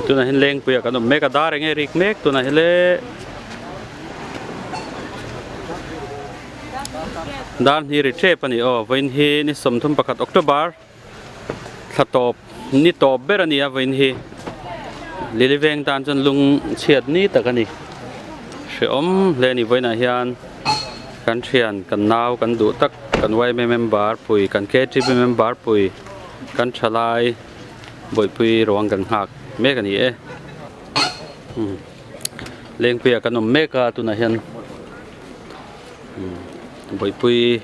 tu na hin leng puya kan meka dar nge rik mek tu na hele dan hi ri che pani o voin hi ni somthum pakhat October thatop ni top berani a voin hi Lily Veng tan chan lung chiat ni takani she om le ni voina hian kan thian kan nau kan du tak kan wai member pui kan KTB member pui kan Thalai Boihpui rawang kan hak mek ani e Lengpui kan meka tu na hian Boihpui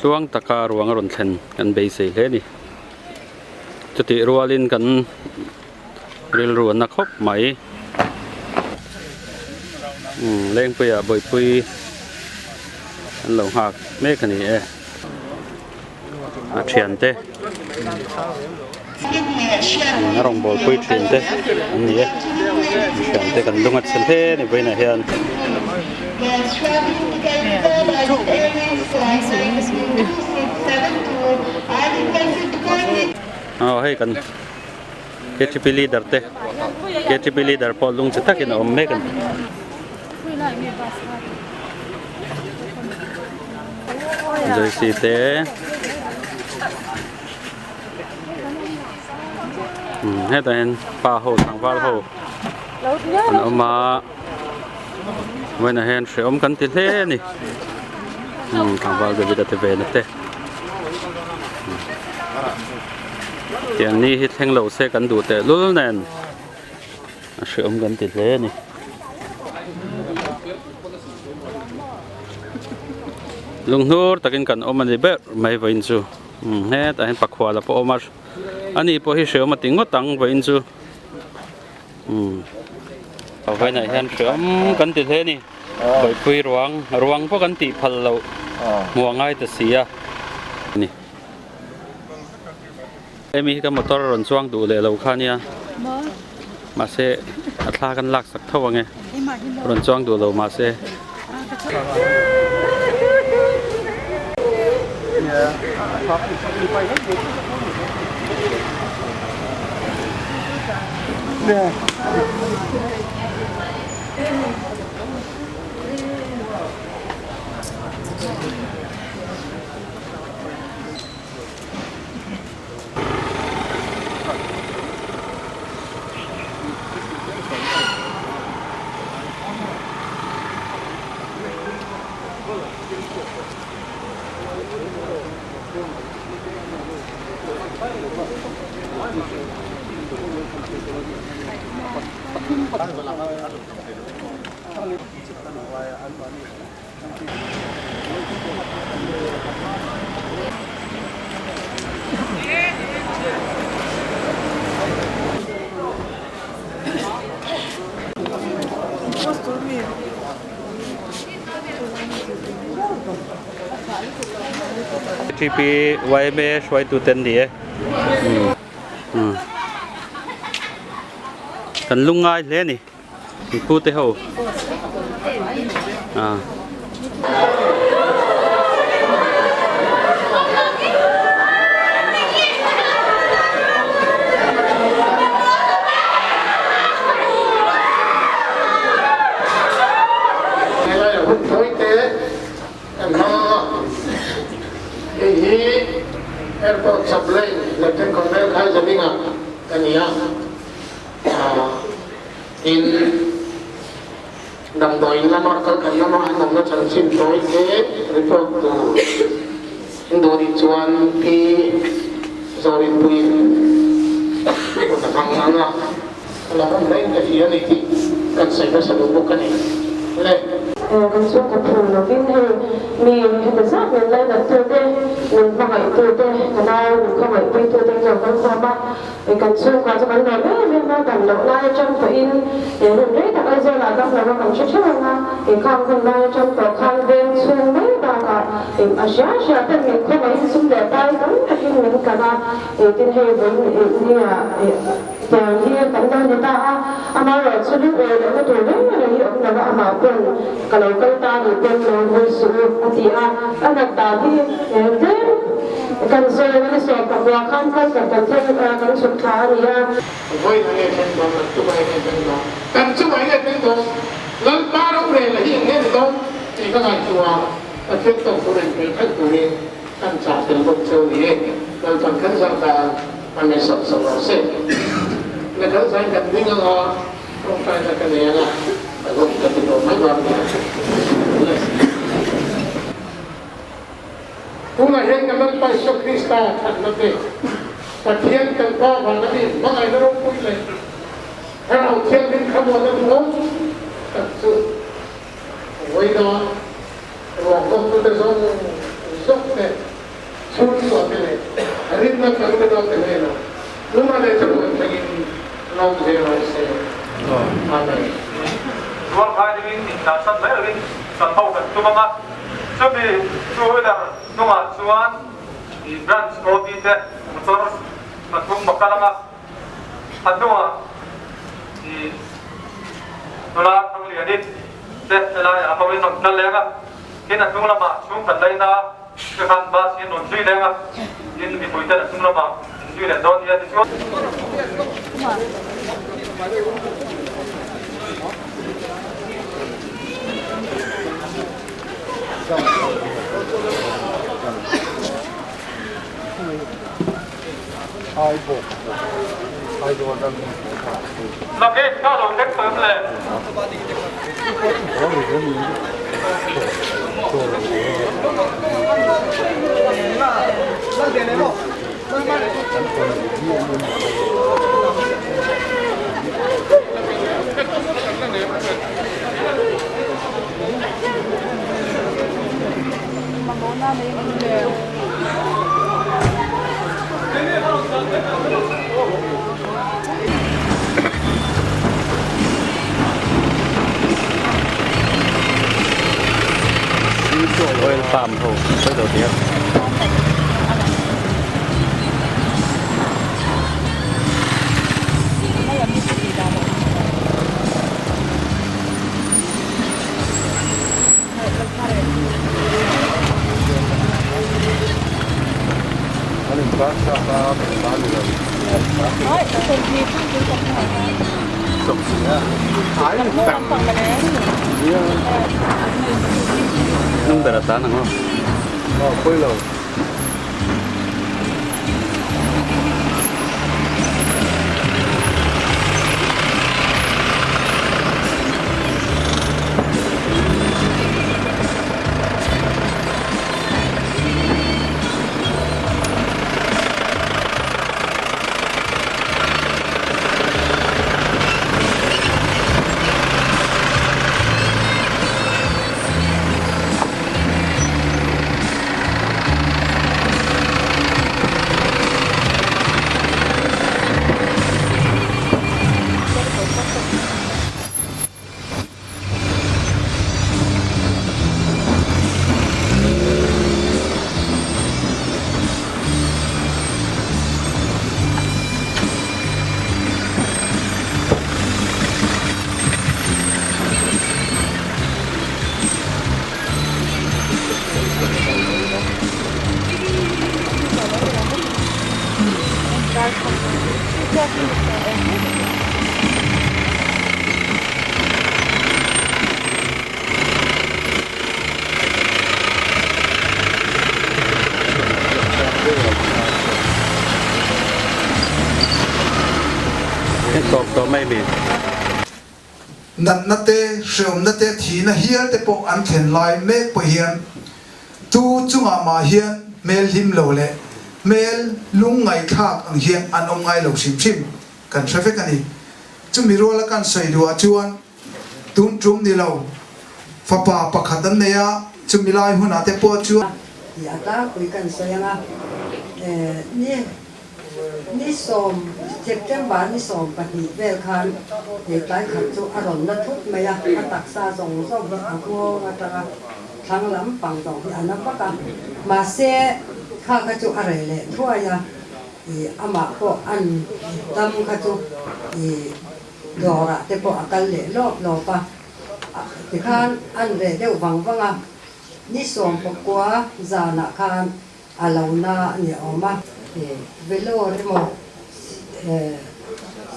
tluang taka rawang ron thlen kan be sei hle ni chuti rualin kan ril ruan na khop mai Lengpui Boihpui an lo hak mek ani e a chhungte rong Boihpui chhungte an ni e chhungte kan lungat sen the ni voina hian hei kan KTB leader te KTB leader po lung chitakin om mekan rồi si te hết rồi pa hồ thằng val hồ ông mà vậy là hèn sẽ ông cắn tiền thế nè thằng val rồi bây giờ về nữa thế tiền ní hít hang lẩu xe cắn đủ tệ luôn nè sẽ ông cắn tiền thế nè lung nur takin kan om ani ber mai vain chu he ta hen pakhwa la po omar ani po hi sheu ma tingo tang vain chu a vai nai han sham kan ti the ni Boihpui ruang po kan ti phal lo muangai ta sia ni emi ka motor ron chuang du le lo khania ma se athla kan lak sak thawange ron chuang du lo ma se GP YMS Y210 đi cần lung ngay thế này phu tê hồ Airport Chaltlang Lily Veng Nula in nằm đòi năm ở các cái năm anh nằm nó chẳng xin tối thế report to đồ đi chuan thì rồi Boihpui của thằng Khawtlang là không lấy cái gì này thì cần xảy ra sự đúng cái này lên kan suốt cái phun nó vinh hay mình hiện tại mình lấy được tôi đây mình phải tôi đây cái nào mình không phải quy tôi đây rồi con sao mà kan suốt qua cho bạn nói mình mà cần đọc lại trong pawhin để mình thấy là bây giờ là các bạn cần chắc chắn là thì không cần lại trong tổ khăn bên xuân mấy bà cả thì ở xã tên mình không phải xuân để tay cũng là khi mình cả là thì tin hay với như là อย่างที่กันได้ในตาอามาเราสุดเลยแล้วก็ตัวเล็กอะไรที่ออกมาอามาเป็นกะเราก็ตาหรือเป็นเราไม่สูงอธิอาอันนั้นตาที่เด่นกันโซ่ไม่สอบกับว่าข้ามกันกับกันเที่ยวกันสุดท้ายเนี่ยไว้ทางเงินตรงนั้นช่วยเงินตรงนั้นกันช่วยเงินตรงแล้วป้าต้องเรียนอะไรที่อย่างนี้ตรงที่ก็งานตัวมันเป็นต้องตัวเองเป็นขั้นตัวเองขั้นจากเป็นบทเชลีเราทำขั้นสังการมันไม่สับสนเส้นแล้วขั้นสังการวิ่งก็ลงไปสักกันเนี่ยนะแต่ก็จะติดต่อไม่วันผู้นายเห็นกันนั้นไปสุคริสต์ทันนั่นเองปะเทียนกันพ่อพันนั่นเองเมื่อไงเราลงคุยเลยถ้าเราเทียนเป็นขบวนนั้นล้มตัดสุดไว้ดอรวมกันตัวเดียวสุดเนี่ยสุดสุดเลยริบนักการเมืองเลยนะรู้มาเลยจะรู้ว่าเป็นน้องเจ้าเสียอะไรรวมภายในวินการสั่งไม่เลยสั่งเท่ากันตัวมั้งจะมีช่วยได้นุ่มส่วนที่แบรนด์โอดีเดมันจะมันทุ่มบักกันละอันนู้นที่ตัวละทั้งเรียนดิเด็กอะไรอ่ะเขาเป็นหนุ่มนั่นเลยครับที่นั่นทุ่งละมาช่วงกันเลยนะคือการบาสินหนุนช่วยเลยครับยินดีคุยแต่ทุ่งละมาช่วยเลยโดนยันช่วยเราเก็บข้าวหลงเล็กเติมเลยโอ้ยฟาร์มโหไปเดี๋ยวเดียวนุ่งแต่ละตาหนังว่าคุยเราตัวไม่มีนัดเตะเชื่อมนัดเตะทีน่ะเฮียนเตะปกอันเข็นลายเมฆไปเฮียนตูจุงอามาเฮียนเมลหิมโลเล่เมลลุงไงคากอังเฮียนอันองไงเหลาชิมกันทราฟิกกันนี่จุมีรัวละกันใส่ดูอาจวนตุนจุ่มนี่เราฟ้าป่าปักขัดเนี่ยจุมีลายหัวหน้าเตะปวดจวนอยากได้คุยกันใส่ยังไงนี่สมเจ็บจังบ้านนี่สมปฏิเวลคันเหตุการณ์ขัดจุอารมณ์นัทุกไม่ยากตักซาส่งส่งอากูอาตระทั้งลำปังตองที่อันนั้นประกันมาเสียข้ากระจุอะไรเลยทั่วยา ama po an tam kha chu dora te po akal le lo pa ti khan an re deu wanga ni som po kwa zana khan alauna ni oma velo remo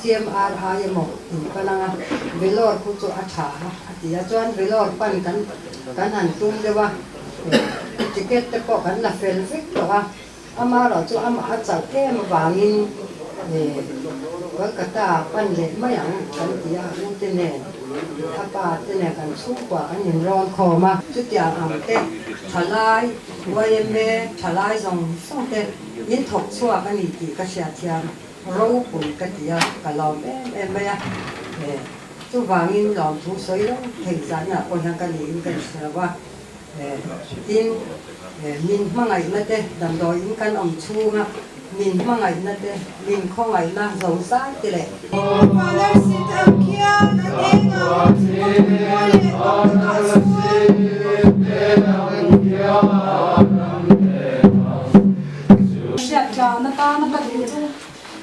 CMR mo in pananga velor ku chu atha atia chuan velor pan kan han tum dewa ticket te po kan la fel fik to ama ro chu ama achau ke ma wangin wa kata pan le mayang kan tia u te ne apa te ne kan chu kwa kan in ron kho ma chu tia am te Thalai wayme Thalai song te yin thok chua kan ni ti ka sia thiam rau bùi cái gì cả lòng em bây giờ chú vàng in lòng thú sấy đó thành ra là con hàng cái gì cái là qua in mình mang ngày nay đây làm đòi in căn ông chu mà mình mang ngày nay đây mình không ngày na giàu sáng thế này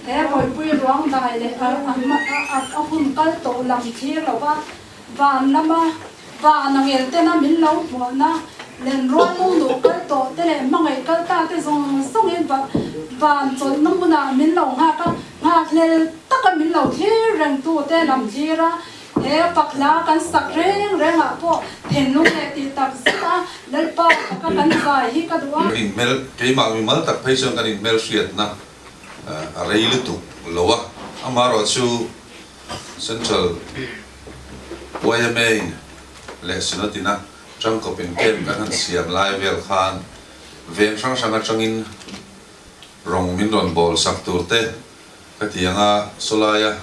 thế Boihpui ruang dai le a hun kal to lam thi lo wa van nama va nangel te na min lo mo na len ro mong do kal to te le mangai kal ta te song en va van chon nong na min lo nga le taka min lo thi rang tu te lam thi ra he pakla kan sak reng a po then lu le ti tak sa lal pa ka kan zai hi ka duwa mel ke ma mi mal tak phai song kan mel shiat na arei lutu lowa amaro chu central YMA le sinotina trang kopin kem kan han siam lai vel khan veng sang sang atangin rong min ron bol sak turte katianga solaya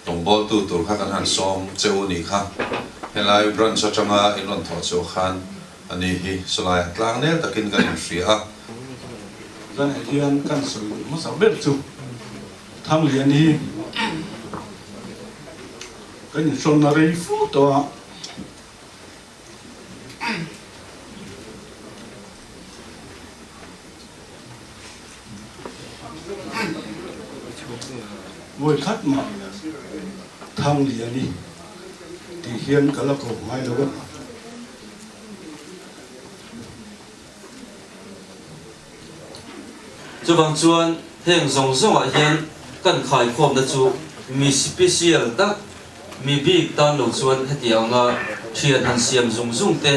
rong bol tu tur kha kan han som cheu ni kha helai brand sa changa in ron tho cheu khan ani hi solaya tlang nel takin kan ria kan hian kan soi ma sa ber chu tham lian hi kan son na rei fu to voi khat ma tham lian hi ti hian kala ko mai lo chu bang chuan heng zong ah hian kan khai khom na chu mi special tak mi big tan lo chuan hetianga thian han siam zung te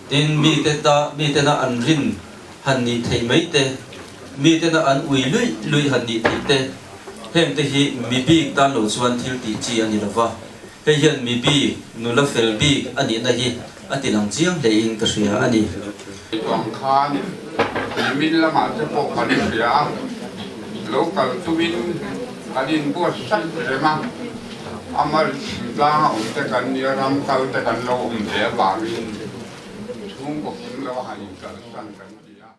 tin mi te na an rin han ni thei mai te mi te na an ui lui han ni thei te heng te hi mi big tan lo chuan thil ti chi ani lova he hian mi big nula fel big ani na hi atilang chiang le in ka ria ani Quảng Khan min la ma te po kali ria local tuin kalin buat sat remang amal la te kan ni ram kal te kan lo te ba rin chung ko lo han kal san kan dia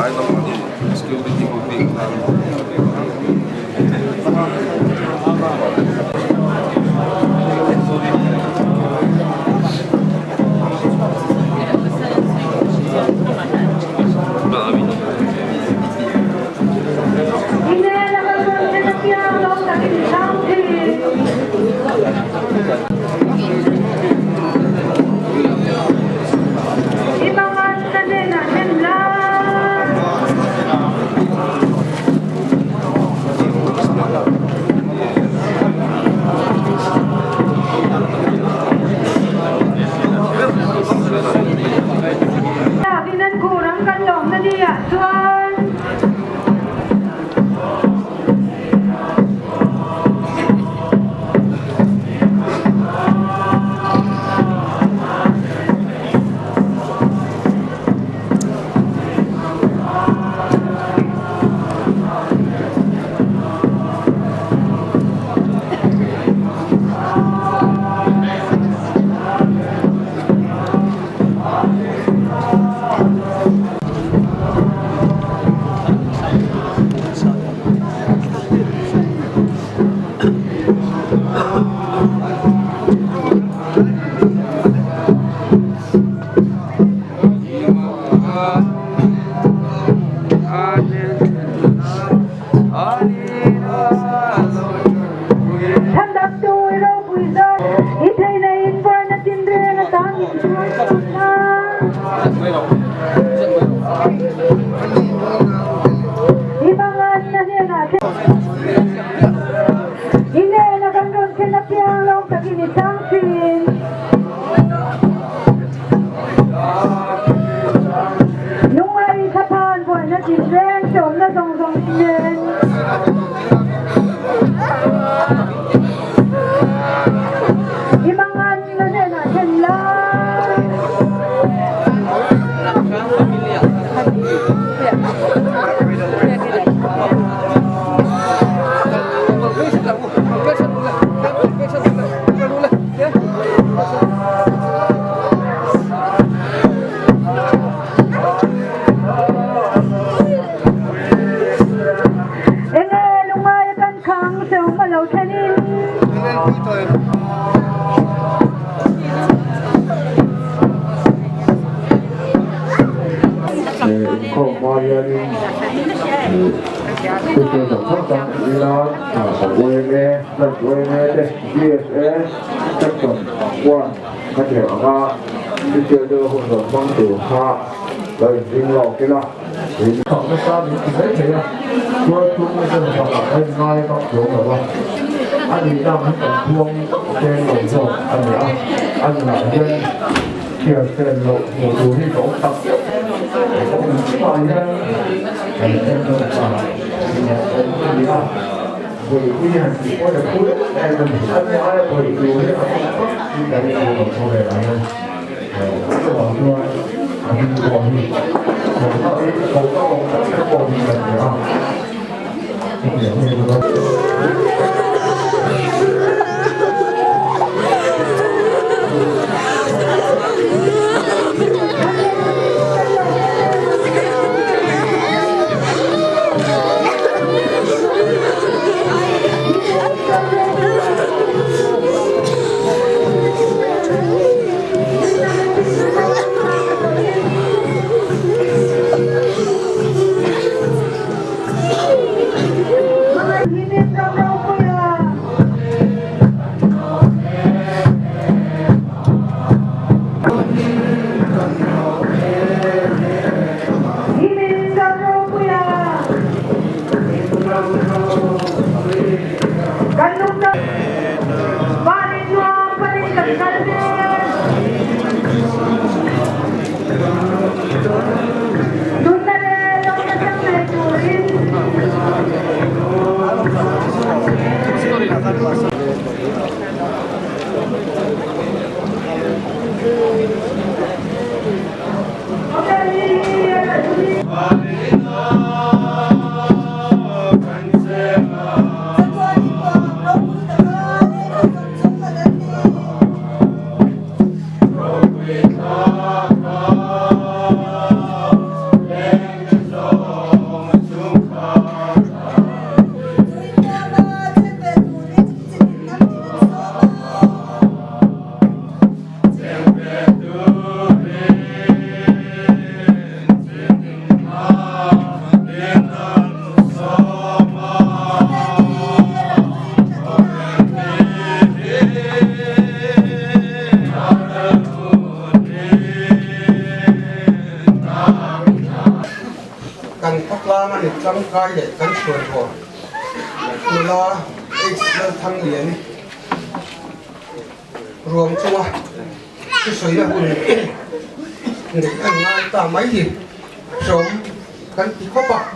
lai lam ani security ko bi Hãy subscribe cho kênh Ghiền Mì Gõ để không bỏ lỡ Chaltlang Kai để cắn chuột của Nula H.Lalthangliani ruộng chua cái suy là hùn người ăn ngai ta mấy gì sống cắn tí khó bạc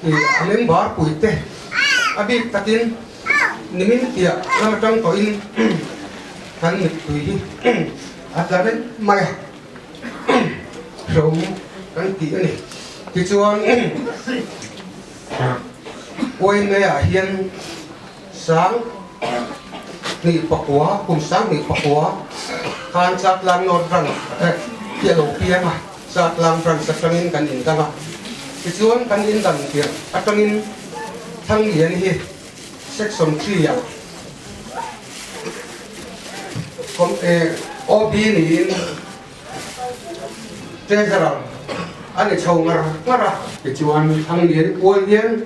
thì anh em bảo bụi tê abi takin nimin tiya na trong có in cắn nghịch bụi đi là đấy mày sống cắn tí này thì chuan ôi mẹ à hiền sáng nghỉ bọc quá cùng sáng nghỉ bọc quá khan Chaltlang nốt rằng kia lộc kia mà Chaltlang rằng Chaltlang kan in tanga thì chuan kan in dan kia Chaltlang Lily hi section 3 à kom OB ni in treasurer anh chồng ngara thì chuan Lily ôi hiền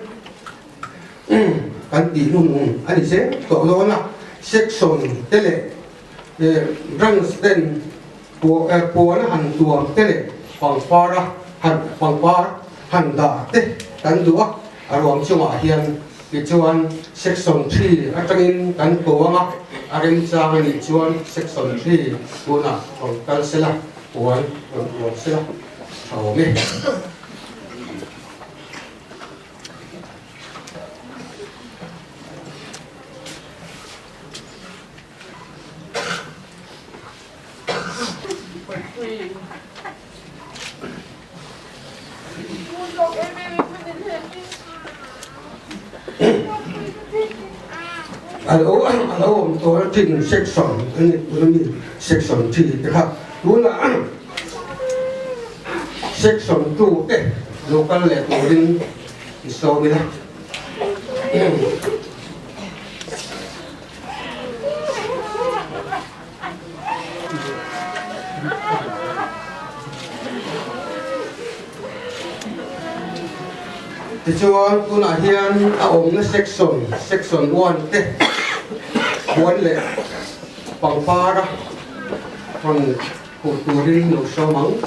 kan ti nung anh sẽ tổ đó là section tele răng sten po na han tua tele pang para han da te kan dua arwam chuma hian ti chuan section 3 atangin kan to anga arim chang ni chuan section 3 puna pang kal sela puan sela thau me alo tôi trình section anh ấy section 3 นะครับรู้ละ section 2 cái local level in so bila thì chuan tu na hian a om na section 1 te buan le pang para pang kulturin no samang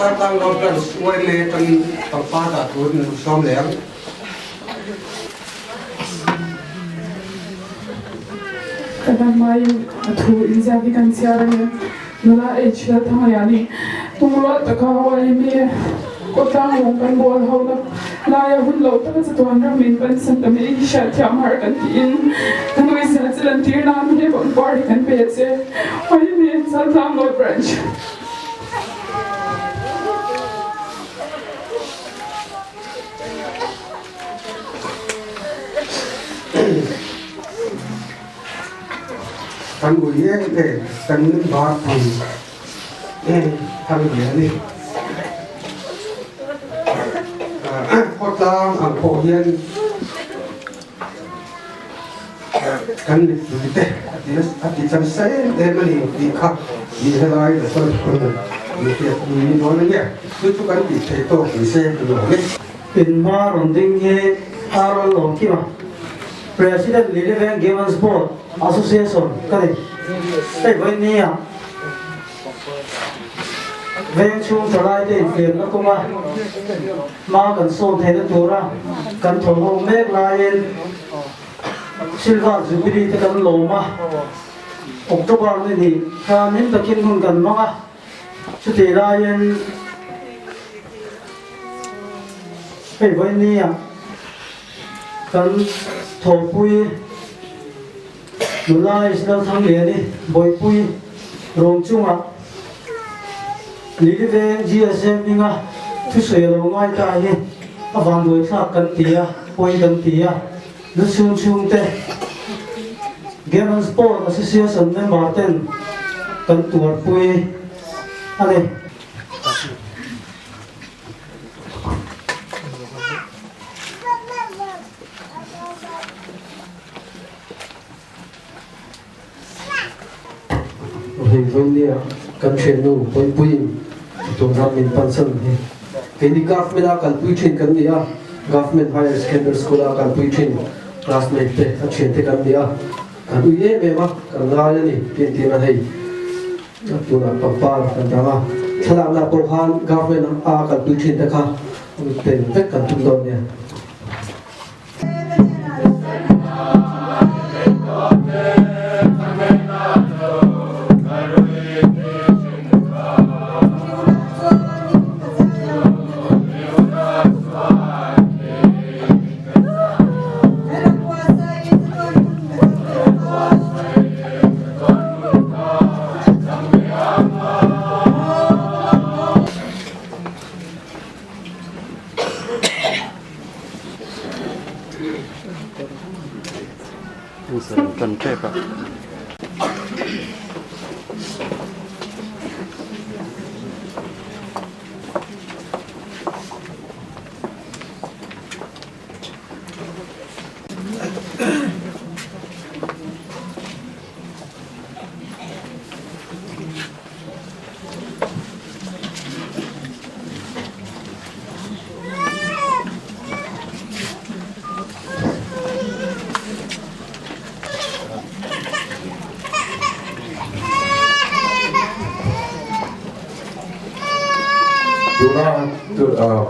Chaltlang Lily Veng Nula kan pagpada tuan som leng kadang mai thu inja di kan siaran Nula H.Lalthangliani tumula taka wai mi Kohhran mong kan bol hawla laya hranlo taka chatuan ramin kan santami sha thiam har kan tin kan wai sa chilan tir na mi bon par kan pe che wai mi Chaltlang Lily branch kan buiye te kan ba Lily khawtlang ang pawhin kan te ati chan sai de mani ti kha ni helai de so ni te ni no na ye tu kan ti te to ni se no ne in ma ronding he hranlo ki ma President Lily Veng Nula Association kare ei Vuina ya Veng chung Thalai te fiam na kuma ma kan som the na tura kan thong mek lain silva jubilee te kan loma October ni kan hin takin hun kan manga chuti lain ei Vuina ya kan Boihpui Hriatreng Boihpui Rongchunga Lily Veng GSM ninga thu soi lo ngai ta hi awang doi thak kan tia point kan tia lu chhungte Game and Sport Association member ten kan tuar pui ange hình vâng nia kan chen nu Boihpui tung ram min pan san he ke ni government a Lengpui thin kan nia government higher secondary school a Lengpui thin classmate te a chen te kan nia kan u ye me ma kan la ya ni tin tin a hei tu na papa kan ta ma Chaltlang na Kohhran government a Lengpui thin te kha ten vek kan tum don nia chhungte pa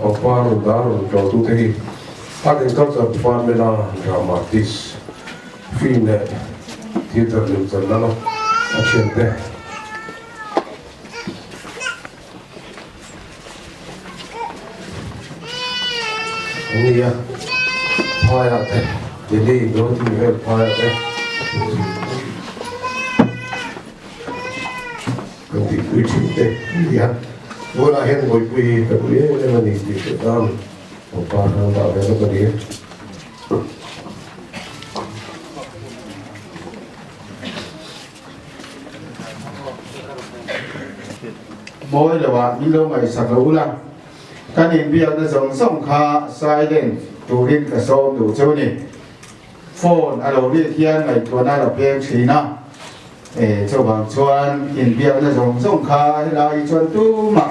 Papa Rudaru Jotu Tehi Agriculture Department Dramatis Film Theater Limzalano Chhungte Nia Payate Delhi Roti Vel Payate Kanti Kuchhungte Nia Bola hen Boihpui ka kuye le mani ti ke dam opa han da ve ko di moi le wa mi lo mai sak lo la kan in bia na zong song kha silent tu rin ka som du chu ni phone alo ri hian ngai to na la pek china cho bang chuan in bia na zong song kha lai chuan tu ma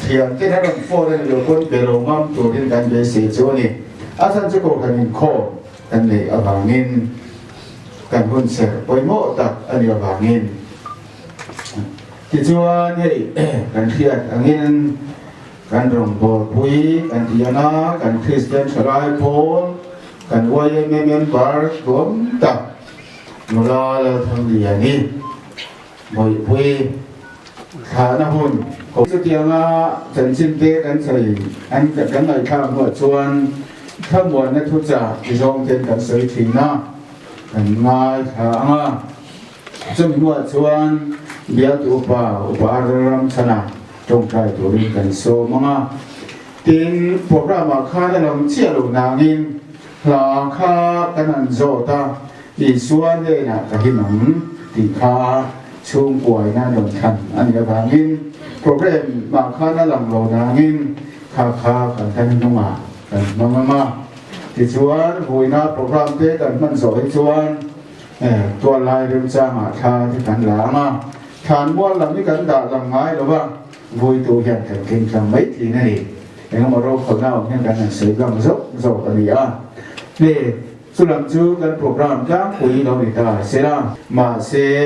thiền cái đó là phô lên nhiều quân về lồng mắm tụ đến gần về xí chỗ này, san chỗ cổ gần khô, gần này ở vàng in, gần quân sẽ với mộ tập ở nhiều vàng in, thì cho này gần thiền anh in gần rồng Boihpui gần Diana gần Christian Thalai Paul gần Vuina bar gồm tập H.Lalthangliani Boihpui khá na hun sự tiếng trần xin tếกันใส่อันกันไหนข้ามหัวชวนข้ามวันนัทุจ่าที่ทรงเทียนกันใส่ทีน่ะกันง่ายข้างจนหัวชวนเบียดอุปาเริ่มชนะจงใจตัวนี้กันโซมังตินพวกเรามาข้าได้ลงเชี่ยวลงนางอินหลาข้ากันนันโซตาที่ส่วนเนี่ยนะกับที่หนังที่ข้าช่วงป่วยน่าโดนทันอันนี้บางอินโปรแกรมบางข้าน่าหลังโลนางอินข้ากันท่านน้องมากันมาที่ชวนหุยนาโปรแกรมเต้กันมันสวยชวนตัวลายเรื่องจ้างชาที่กันหลามาฐานม้วนหลังนี้กันด่าหลังไม้หรือว่าวุยตัวเห็นกันเก่งจังไม่ทีนั่นเองอย่างมาเราคนเราเนี่ยกันเสียงดังโซกันนี่นี่สุดหลังจูกันโปรแกรมจ้างคุยเราไม่ได้เสียมาเสีย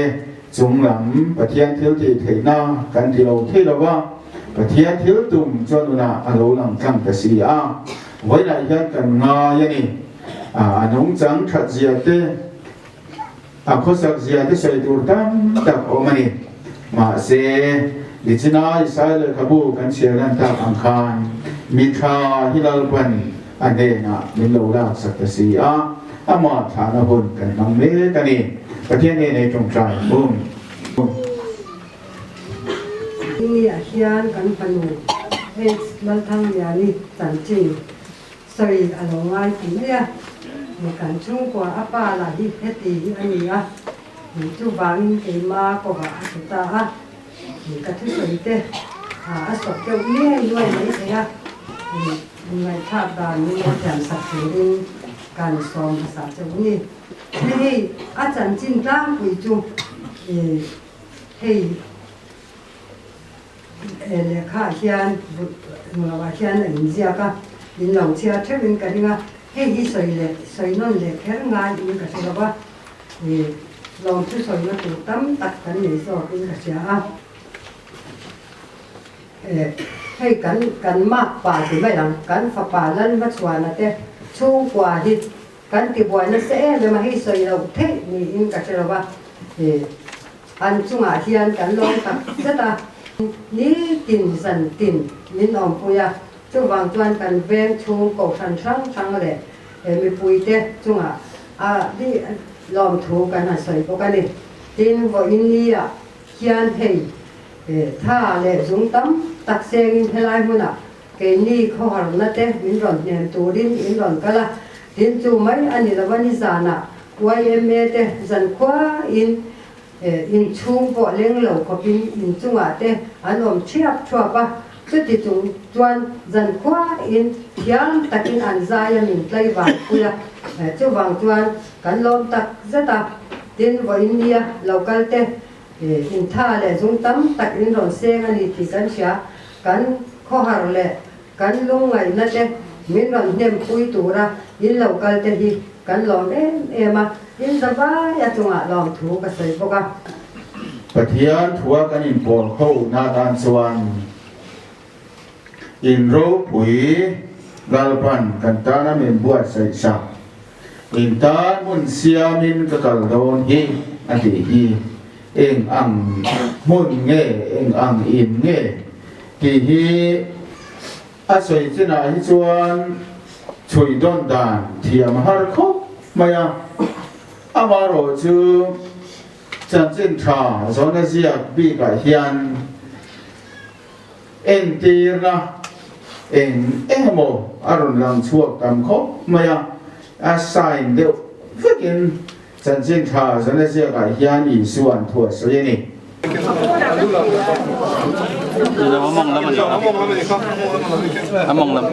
จงหลังประเทศเที่ยวที่ไทยน่ากันที่เราที่เราว่าประเทศเที่ยวตุ่มจนน่ะเราหลังจังแต่สีไว้ในยันกันง่ายนี่น้องจังขัดเสียเต้ข้อสักเสียที่ใส่ตัวตั้งตักออกมานี่มาเสียดิฉันอิสราเอลขบูกันเสียกันตักอังคารมิตราฮิลาลปันอันเดน่ะมิโลลาสักแต่สีมาฐานบุญกันน้องเมกันนี่ประเทศนี้ในจงใจบุ้มนี่อาเซียนกันปนูH.Lalthanglianiจันจิสรีอารมณ์ไว้ถึงเนี่ยในการช่วงกว่าอาปาหลายเฮตีอันนี้มีจุบันเกมาก็ว่าสุดตา cái thứ sợi tê sọc kêu nghe nuôi mấy thế à ngày tháp đàn như thèm sạch thì càng xòm sạch cho như thì chẳng chín trang quỷ chung thì lệ khá hiền và hiền ảnh gia cả in lòng chia thế bên cái nga hay sợi non lệ khé ngay in cái gì đó thì lòng thứ sợi nó tụ tắm tắt cái này rồi in cái gì hay cắn mắc bà thì vậy là cắn phá bà lên bắt xoàn là thế chung quả thì cắn thì bùi nó sẽ nhưng mà hay sợi đầu thế thì in cái gì đó thì anh chung hiền cắn lông tập rất là ní tin dần tin min om puya chu wang chuan kan veng chung Kohhran sang le mi pui te chunga di lom thu kan a soi ko kan ni tin vo in ni a hian hei tha le zung tam tak seng in Thalai huna ke ni Kohhran na te min ron nem tu din in ron kala tin chu mai ani lawani zana YMA te zan kwa in chung bộ lên lầu có pin in chung te anh om chiap chua ba chút thì chúng chuan dần qua in thiang takin an zaya min play vàng puya chu vàng chuan kan lom tak zata tin vo India local te in tha le zung tam tak in ron seng ani thì kan sia kan Kohhran le kan lung ngai na te min ron nem pui tu ra in local te hi kan lom em in zava ya chunga lom thu ka sei boka pathian thua kan in pol kho na dan chuan in ro pui galpan kan ta na men buat sai sa in ta mun siamin ka kal don hi ati hi eng ang mun nge eng ang in nge ki hi a soi china hi chuan chui don dan thiam har khop maya amaro chu chan chin tha zona zia bi ka hian en tir na en emo aron lang chuak tam khop maya a sign de fucking chan chin tha zona zia ka hian i suan thua soi ni among lam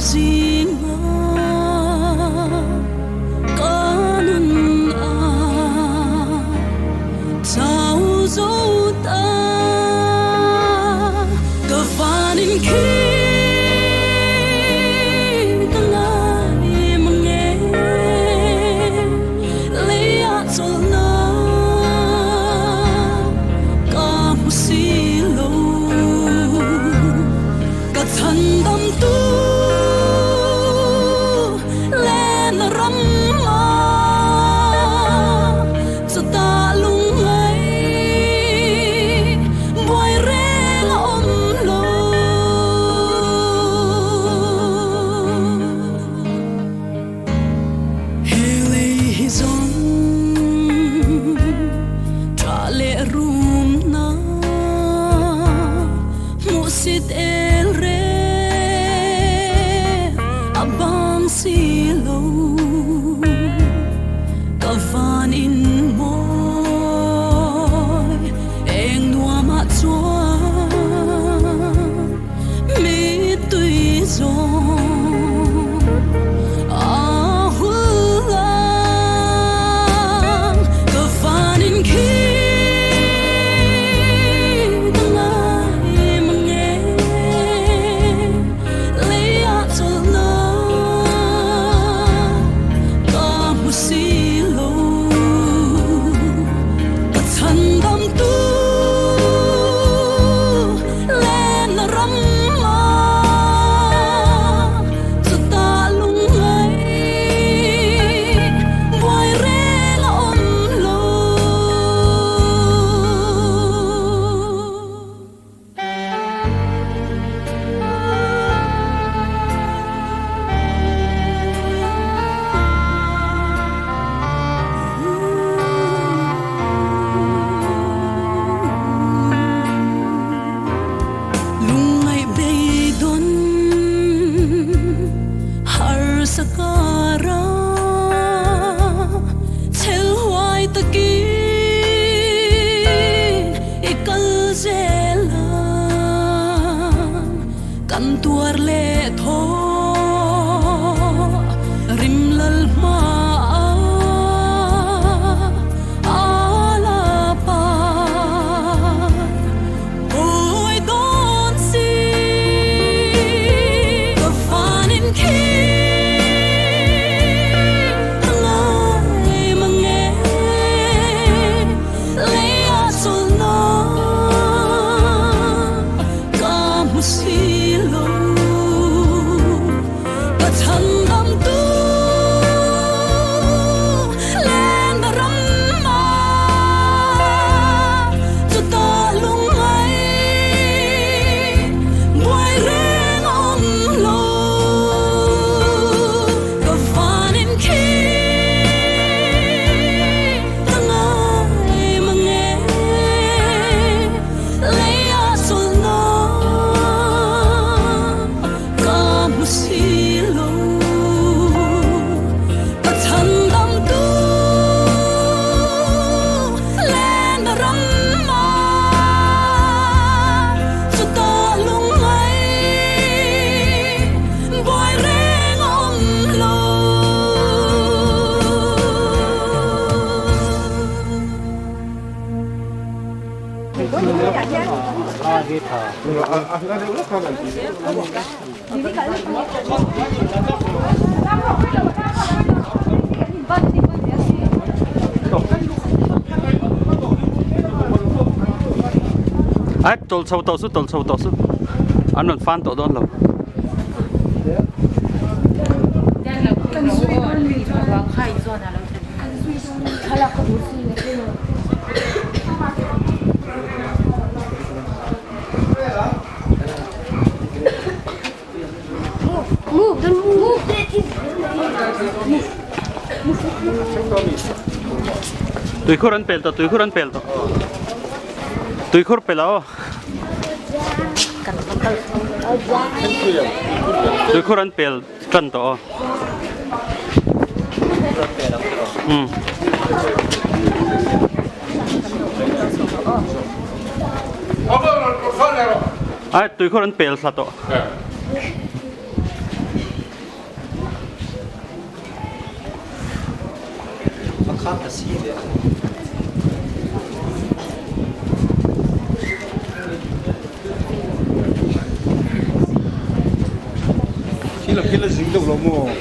Xin ai tol sâu tol su anh còn phan tổ đón lâu Move, don't move. Tui khur pel to tui khur pelao tui khur pel trần to ai tui khur pel sa to Kila dính đâu lắm mà.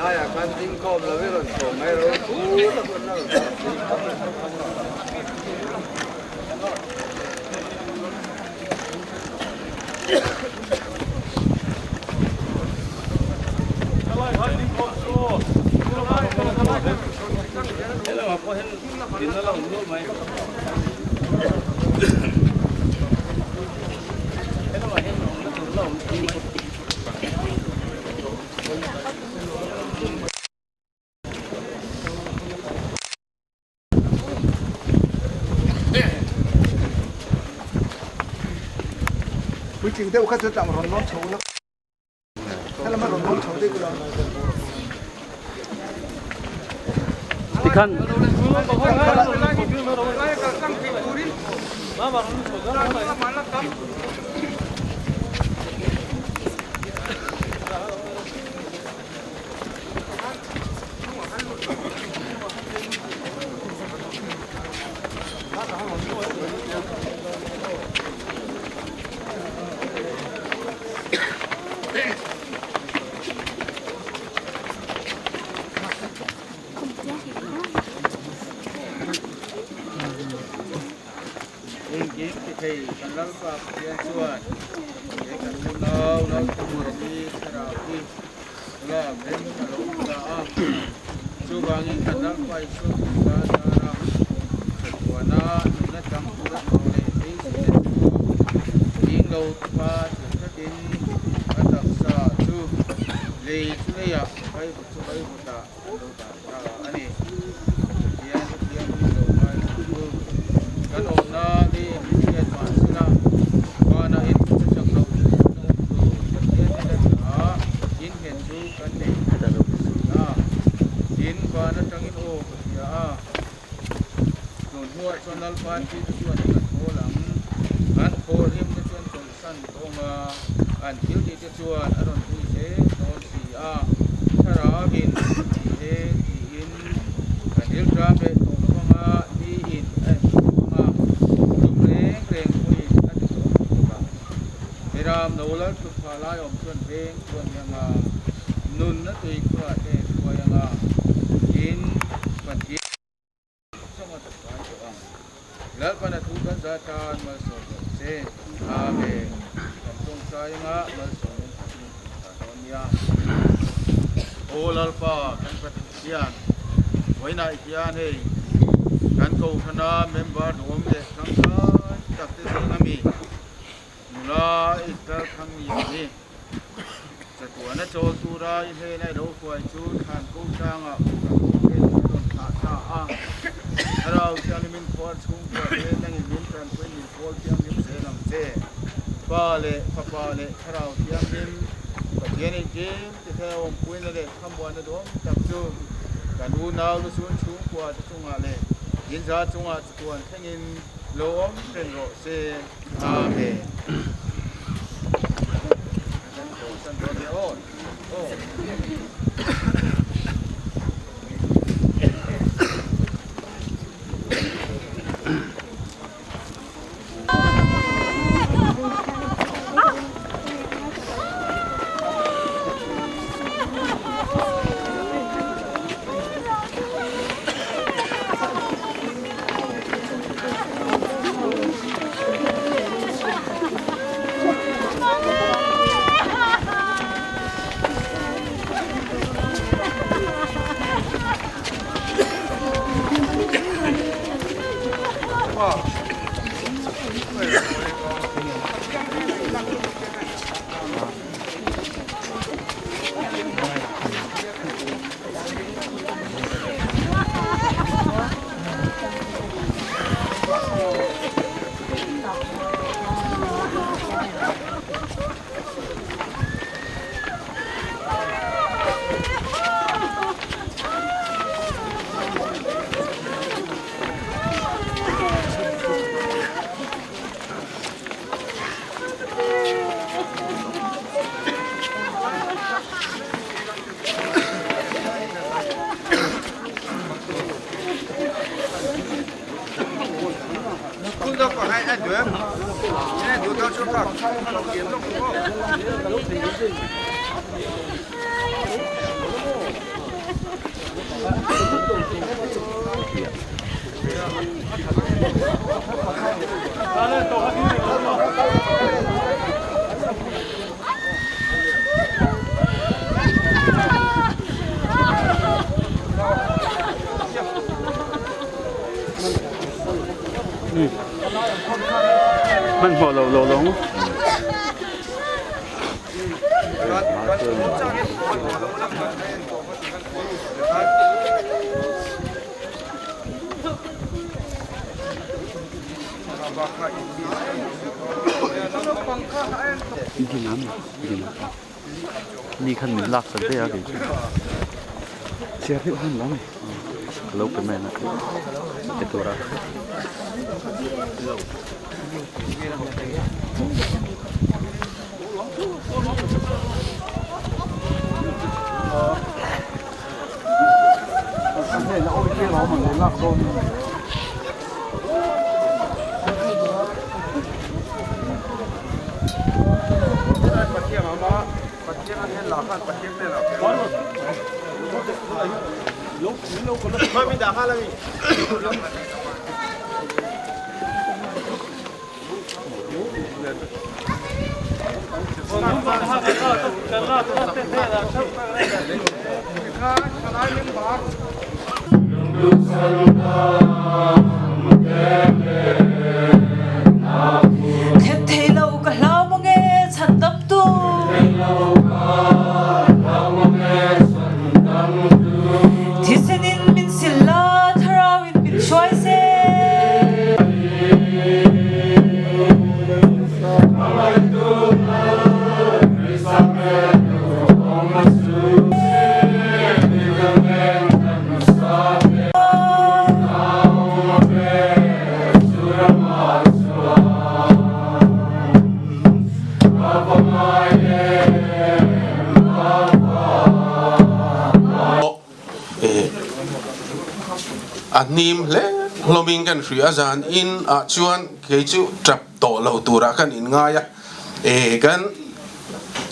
Thalai akan tingkau lebih rendah, จริงเดี๋ยวข้าจะตั้งร้อนน้องโชว์แล้วถ้าเรามาร้อนน้องโชว์ได้ก็ได้ที่ขั้น thì cần lắm và tiền chuột để cần mua lâu nó mua đi thảo đi là bên lỗ đã chú bằng những cần lắm quay xuống ra ra của nó chẳng có để đi lâu qua sẽ đi bắt đầu sa chú lấy chú này à phải chú phải một ta anh ấy tiền lâu mai cái đồ nó đi cho nên ban chỉ cho nên khổ lắm, anh khổ riêng cho nên còn sanh ông anh thiếu đi cho chuột, anh còn thiếu thế, còn gìถ้าเราเห็นที่เห็นอันเดียวกันเป็นของมาที่อินมาลุกเร่งเร่งคุยอันที่สองเวลาเราเลิกทุกพาลายอมชวนเพลงชวนยังนุนนั่นตัวอีกตัวเด็กตัวยังอินปัจจัยแล้วก็นักทุกข์จะทานมาส่งเสอาเมนจงใจงะมาส่งตอนนี้โอลลปากันปฏิญาณไว้ในญาณให้กันโกคณะเมมเบอร์รวมเด็กทั้งหลายจับเต็มนามีนุลาอิตาทั้งนี้จะตัวนักโจตุราอิเทในโลกวัยชุดทานกู้จ้างเป็นต้นขาตาเราจะนิมิตพอชุ่มก็เป็นนั่งนิมิตกันเป็นนิพอที่นิมเสนังเจป้าเล่ป้าเล่เราที่นิมก็เจนี่เจมที่เธอองคุยนั่นเองคำวันนั้นด้วยจับจูกันดูนาวดูส่วนชุ่มกว่าจะจุงอะไรยินซาจุงอาจตัวแค่ยินโลมเป็นโรเซอาเมนสันโดเดโอโอมันพอเราลงBaka ini, đi nắm đi khăn mình lạc sẵn thế à kì xe hiệu hơn lắm lâu cái mẹ này cái tổ ra nim le loming kan hri azan in a chuan ke chu trap to lo tura kan in nga ya kan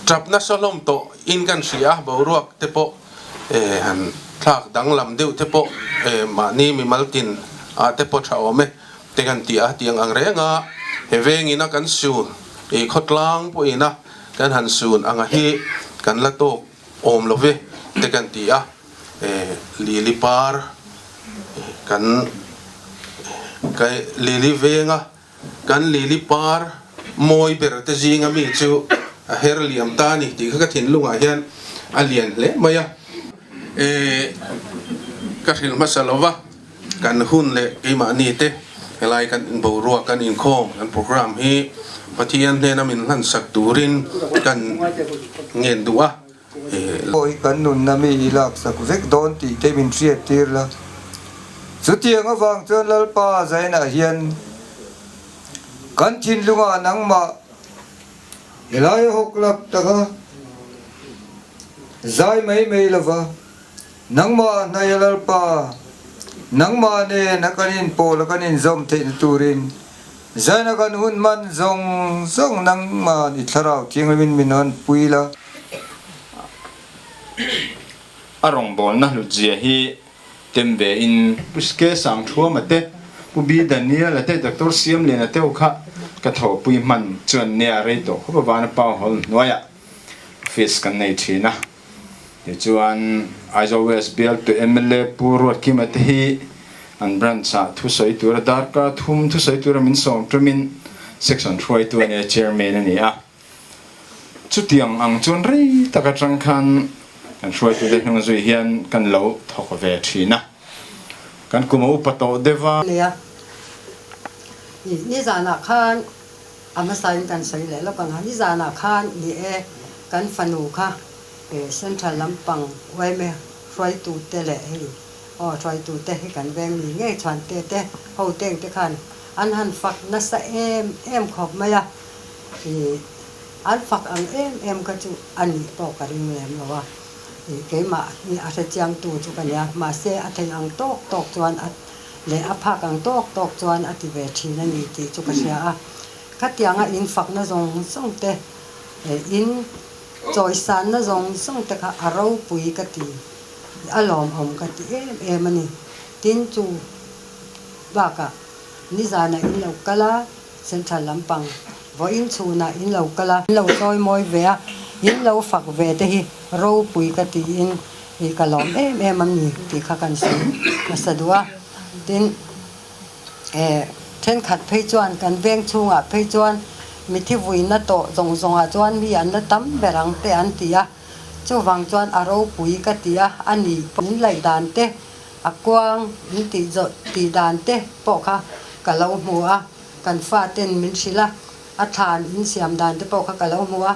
trap na solom to in kan hri a bo ruak te po han thak dang lam deuh te po ma ni mi maltin a te po tha ome te kan ti a tiang ang renga he vengina kan su khawtlang po ina kan han sun anga hi kan la to om lo ve te kan ti a lili par kan kai lili venga kan lili par moi ber te jinga mi chu a her liam ta ni ti kha thin lunga hian a lian le maya ka thil masalova kan hun le ke ma ni te helai kan in bo ro kan in khom kan program hi pathian ne na min han sak turin kan ngen duwa oi kan nun na mi ilak sak vek don ti te min triat tir la chu tiang awang chuan lalpa zaina hian kan thin lunga nangma elai hoklak taka zai mai mai lova nangma na lalpa nangma ne nakanin pol kanin zom te turin zaina kan hun man zong zong nangma ni tharau king min minon puila arong bol na lu jia hi tembe in buske sang thua mate ubi dania la te doctor siam le na te ukha ka tho pui man chuan ne a re to kho ba na pa hol noya face kan nei thina ye chuan as always built to mla pur ki mate hi an brand sa thu soi tur dar ka thum thu soi tur min som trumin section throi tu ne chairman ani a chu tiang ang chun rei taka tang khan kan hruai tu de hnung zui hian kan lo thok ve thina kan kuma upato deva lia ni zana khan ama sai kan sai le lo kan ni zana khan ni kan fanu kha central lampang wai me hruai tu te le hi hruai tu te kan veng ni nge chan te ho teng te khan an han fak na sa em khop maya an fak ang em ka chu ani to ka ring lem lo wa cái mà ni a se chiang tu chu kan ya ma se a theng ang tok chuan a le a phak ang tok chuan a ti ve thina ni ti chu ka sia a ka tianga in fak na zong song te in choi san na zong song te kha aro pui ka ti alom om ka ti em ani tin chu ba ka ni za na in lo kala central lampang vo in chu na in lo kala lo choi moi ve a in lo fak ve te hi ro pui ka ti in hi kalom em am ni ti kha kan si na sadua tin then khat phei chuan kan veng chunga phei chuan mi thi vuina to zong a chuan mi an na tam berang te an ti a chu wang chuan a ro pui ka ti a ani pin lai dan te a kwang in ti zo ti dan te po kha ka lo mu a kan fa ten min sila a than in siam dan te pawh kha kalo hmua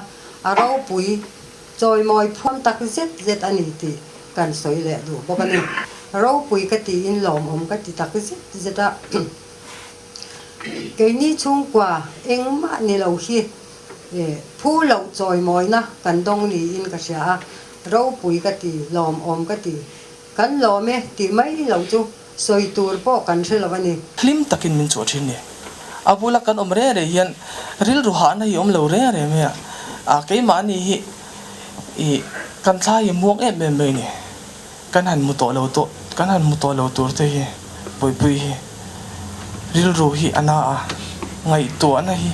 a ro pui choi moi phom tak zet ani ti kan soi le du bawk ani ro pui ka ti in lom om ka ti tak zeta cái ní chung qua em mà ni lâu hi phu lâu rồi mồi na cần đông ni in cái gì rau bùi cái gì lòm om cái gì cần lòm ấy thì mấy lâu chú soi tour po cần sẽ là vậy nè lim takin min chuột hin nè abula kan om re re hian ril ruha na hi om lo re re me cái mà ni hi kan thai muak em em nè kan han mu to lo tur te hi Boihpui hi ril ru hi ana ngai to na hi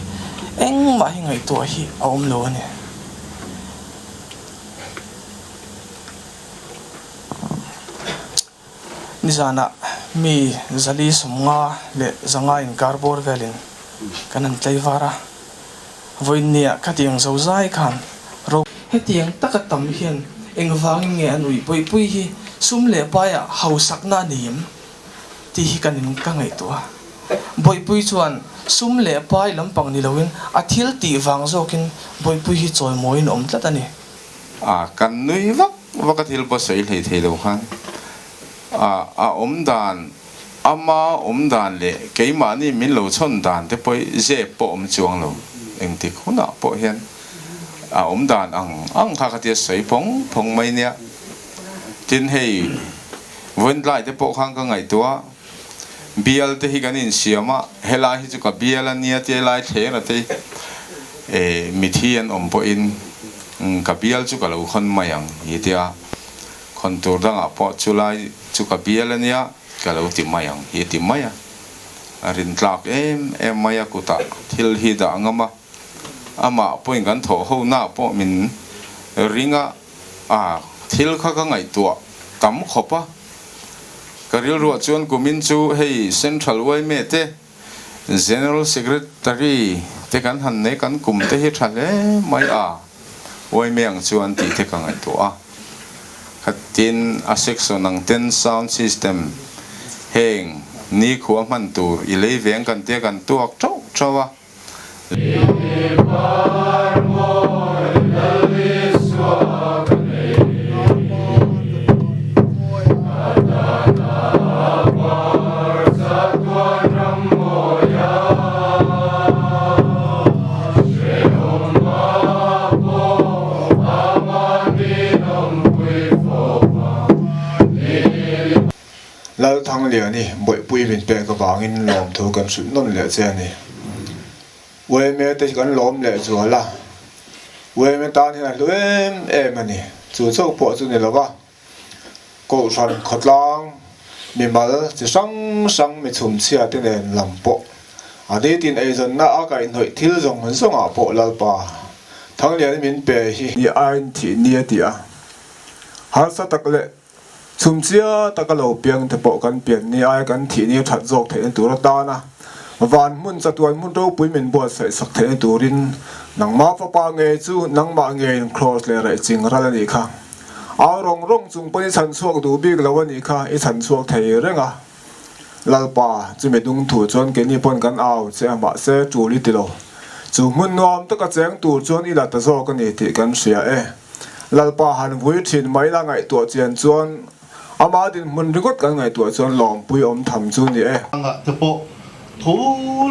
eng ma hi ngai to hi om lo ne nizana mi zali somnga le zanga in carbor velin kanan tleivara voinia katiang zozai khan ro hetiang takatam hian engwang nge anui Boihpui hi sum le paya hausakna nim ti hi kanin ka ngai to Boihpui chuan sum le pai lampang ni loin athil ti wang zokin Boihpui hi choi moin om tlatani kan nui vak athil pa sei thei thei lo khan om dan ama om dan le keima ni min lo chon dan te poi je po om chuang lo eng ti khuna po hian om dan ang kha khatia sei phong mai nia tin hei vun lai te po khang ka ngai tua bial te hi ganin siama hela hi chu ka bial ania te lai the na te mithian om po in ka bial chu ka lo khon mayang hi tia khon tur danga po chulai chu ka bial ania ka lo ti mayang hi ti maya arin tlak em maya kuta thil hi da ngama ama point kan tho ho na po min ringa thil kha ka ngai tua tam khopa karil ro chuan kumin chu hei central way me te general secretary te kan han ne kan kum te hi thale mai way me ang chuan ti te ka ngai tua khatin a section ang 10 sound system heng ni khuwa man tur i lei veng kan te kan tuak chau chawa Lalthangliani Boihpui bin pe ka wangin lom thu kan su non le che ni we me te kan lom le chu la we me tan hi luem ani chu chok po chu ni lawa Kohhran khawtlang mi mal chi sang mi chum chia te nen lampo ade tin ai zon na a kai noi thil zong han song a po lalpa Thangliani min pe hi ni ain thi ni atia har sa tak le chum chia takalo piang te po kan pian ni ai kan thi ni that jok the tur ta na van mun chatuan mun ro pui min bo sai sak the turin nang ma fa pa nge chu nang ma nge cross le rai ching ra ni kha a rong chung pai chan chuak du bik lawani kha I chan chuak thei renga lalpa chu me dung thu chon ke ni pon kan aw che ma se chu li ti lo chu mun nuam ta ka cheng tur chon I la ta zo ka ni ti kan sia lalpa han vui thin mai la ngai to chen chuan ama din mun rigot kan ngai tu chuan Lengpui om tham chu ni anga te po thu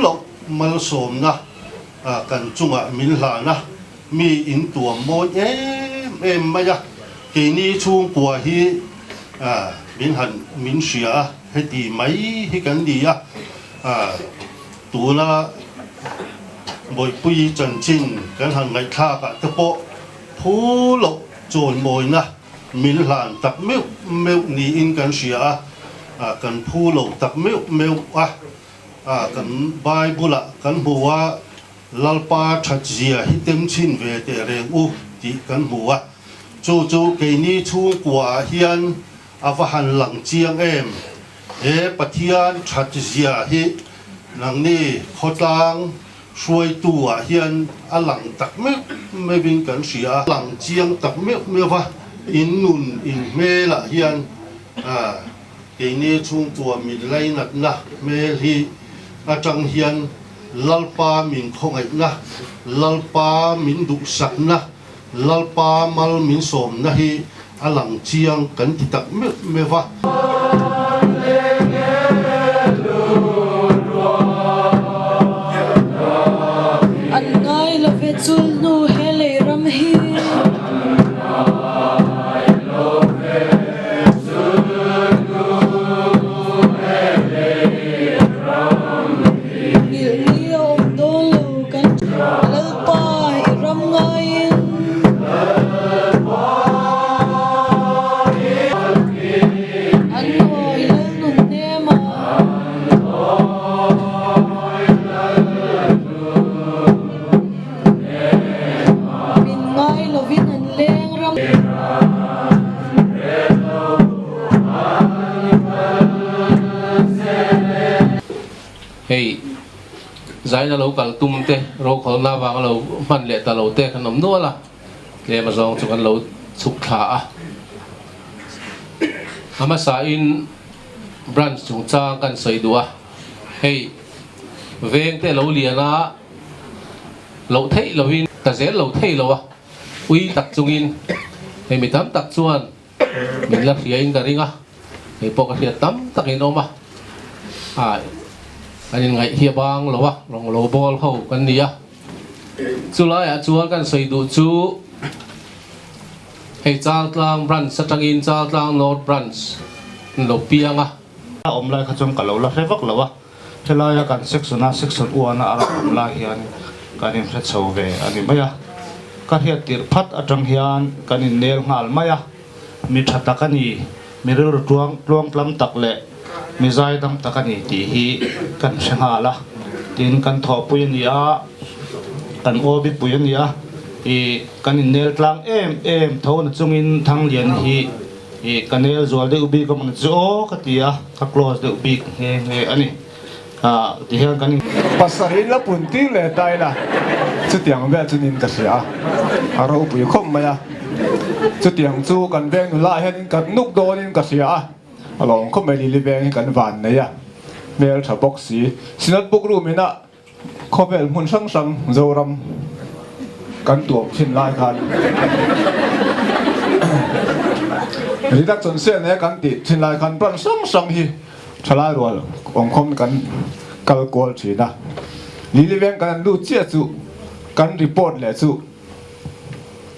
lo mal som na kan chunga min hla na mi in tuam mo em maya ke ni chung kwa hi min han min sia he ti mai hi kan di tu na Boihpui chan chin kan han ngai tha ka te po thu lo chon moi na min hlan tak meu ni in kan sia kan phu lo tak meu kan bible kan huwa lalpa thachia hi tem chin ve te reng u ti kan huwa chu ke ni chu kwa hian avahan lang chiang em pathian thachia hi nang ni khawtlang suai tu hian alang tak me bin kan sia lang chiang tak me va in nun in me la hian ke ni chung tua mi lai nat na me hi atang hian lalpa min khongai na lalpa min du sak na lalpa mal min som na hi alang chiang kan ti tak me va an ngai la ve chul nu hele ram hi hey zai na lo kal tum te ro khol na wang lo man le ta lo te khanom no la le ma zong chu kan lo chuk tha a ama sa in branch chung cha kan sei dua hey veng te lo liana lo thei lo in ta zel lo thei lo a ui tak chung in hey mi tam tak chuan min la khia in ka ringa hey po ka khia tam tak in oma ai anh ngay hiệp bang lo rong lo bol ho kan nia chu lai a chuan kan sei du chu hei Chaltlang branch satangin Chaltlang North branch lo pianga om lai kha chom ka lo la revak lo wa thelai kan section 1 ara om la hian kan in hre chho ve ani maya ka hiat tir phat atang hian kan in nel ngal maya mi thata kani mi ro tuang tlam tak le mi zai dam takani ti hi kan senga la tin kan tho pui nia kan obi pui nia e kan nel tlang em thon chungin thang lian hi e kanel zol de ubi ko man zo ka tia ka close de ubi nge ani a ti hian kan pasari la punti le tai la chu tiang ve chunin ka sia aro pui khom maya chu tiang chu kan veng nu la hen kan nuk donin ka sia along ko meli li veng kan van ne ya mel tha box si sinat book room ina khovel mun sang zoram kan tuam thin lai khan ri dak chon se ne kan ti thin lai khan pran sang hi thalai rol ong khom kan kal kol thina li veng kan lu chia chu kan report le chu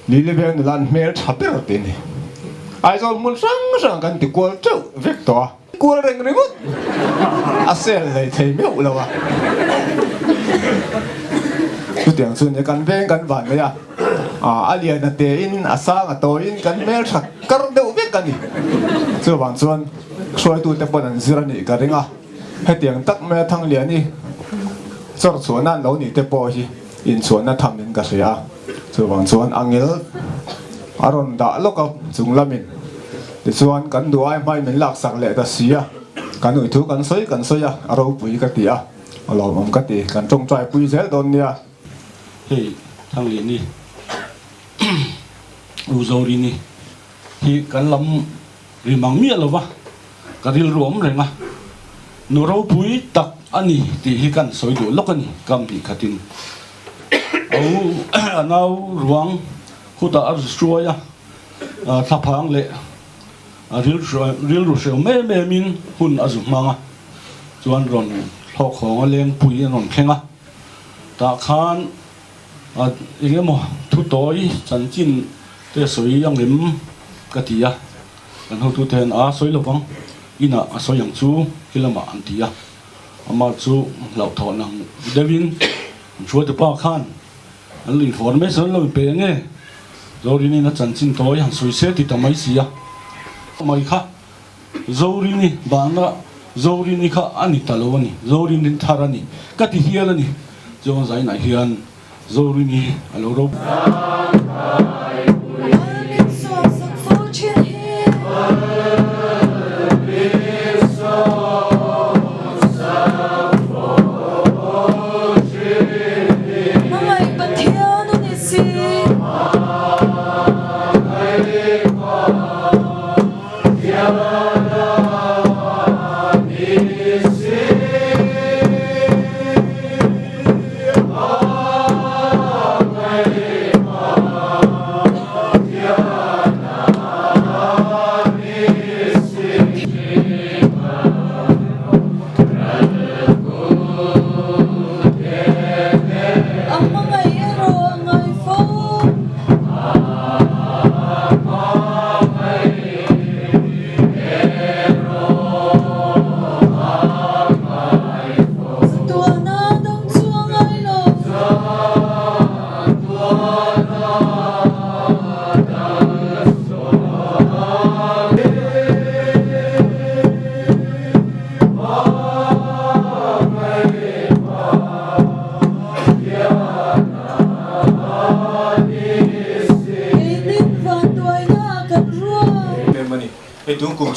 li veng lan mel tha per tin ni ai rồi muốn sang kan ti kol chau vector kol reng remut asel le thei meu lo wa tu tiang sun ne kan veng kan van ya alia na te in asang ato in kan mel thak kar deu vek kan ni chu wang chuan soi tu te pon an zira ni ka ringa he tiang tak me thang lian ni chor chuan an lo ni te po hi in chuan na tham in ka ria chu wang chuan angel aron da loka chung lamin ti chuan kan duai mai min lak sak le ta sia kan ui thu kan soi a aro pui ka ti a alo mom ka ti kan tong trai pui zel don nia hey thang li ni u zo ri ni hi kan lam ri mang mi lo wa ka ril rom renga no ro pui tak ani ti hi kan soi du lokani kam bi khatin au anau ruang huta ar struaya thapang le ril ru sheu me min hun azu manga chuan ron thok khong lengpui ron khenga ta khan engemo thu toi chanchin te soi yang lim katia kan ho tu ten a soi lovang ina a soi yang chu hilama antia ama chu lau tho nang devin chua te pa khan an lin information lo pe nge zorini na chanchin toi han soi se ti tamai sia mai kha zorini banga zorini kha ani talowani zorini tharani kati hialani jo zai na hian zorini aloro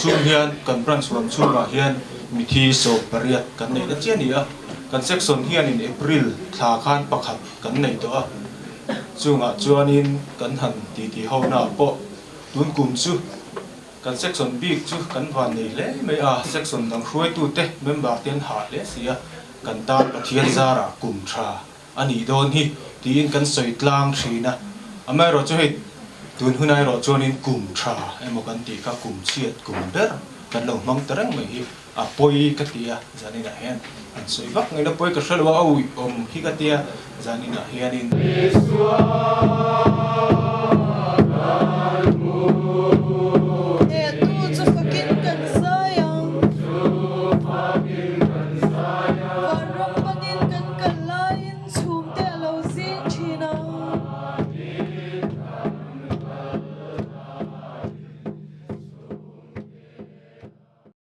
chung hian kan pran suam chunga hian mithi so pariat kan nei na chiania kan section hian in April thla khan pakhat kan nei to a chunga chuanin kan han ti ho na po tun kum chu kan section B chu kan van nei le me a section dang hruai tu te member ten ha le sia kan tan pathian zara kum tha ani don hi tin kan soitlang thina amai ro chu hei tun hunai ro chuanin kum tha emo kan ti kha kum chiat kum ber kan lo mang terang mai hi a poi ka tia zanina hen an soi vak ngai na poi ka hrilwa au om hi ka tia zanina hianin